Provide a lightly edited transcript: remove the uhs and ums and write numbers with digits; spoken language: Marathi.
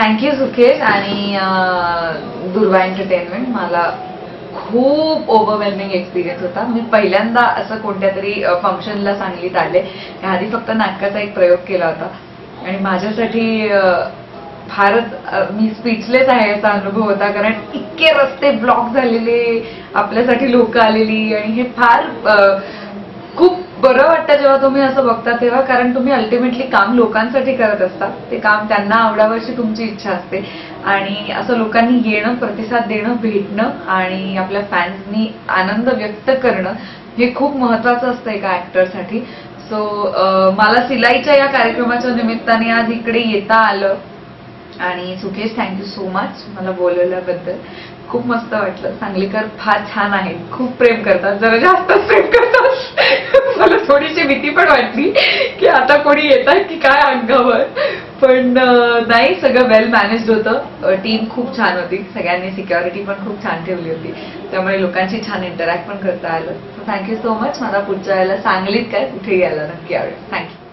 थँक्यू सुकेश आणि दुर्वा एंटरटेनमेंट. मला खूप ओव्हरवेल्मिंग एक्सपिरियन्स होता. मी पहिल्यांदा असं कोणत्या तरी फंक्शनला सांगलीत आले. आधी फक्त नाटकाचा एक प्रयोग केला होता आणि माझ्यासाठी फारच मी स्पीचलेस आहे याचा अनुभव होता. कारण इतके रस्ते ब्लॉक झालेले, आपल्यासाठी लोक आलेली, आणि हे फार खूप बरं वाटतं जेव्हा तुम्ही असं बघता तेव्हा. कारण तुम्ही अल्टिमेटली काम लोकांसाठी करत असता. ते काम त्यांना आवडावं अशी तुमची इच्छा असते आणि असं लोकांनी येणं, प्रतिसाद देणं, भेटणं आणि आपल्या फॅन्सनी आनंद व्यक्त करणं हे खूप महत्वाचं असतं एका ऍक्टरसाठी. सो मला सिलाईच्या या कार्यक्रमाच्या निमित्ताने आज इकडे येता आलं. आणि सुकेश, थँक्यू सो मच मला बोलवल्याबद्दल. खूप मस्त वाटलं. सांगलीकर फार छान आहेत, खूप प्रेम करतात, जरा जास्तच प्रेम करतात. मला थोडीशी भीती पण वाटली की आता कोणी येत आहे की काय अंगावर, पण नाही, सगळं वेल मॅनेज्ड होतं. टीम खूप छान होती, सगळ्यांनी सिक्युरिटी पण खूप छान ठेवली होती, त्यामुळे लोकांशी छान इंटरॅक्ट पण करता आलं. Thank you so much. मला पुढच्या वेळेला सांगलीत काय कुठे यायला नक्की आवडेल. थँक्यू.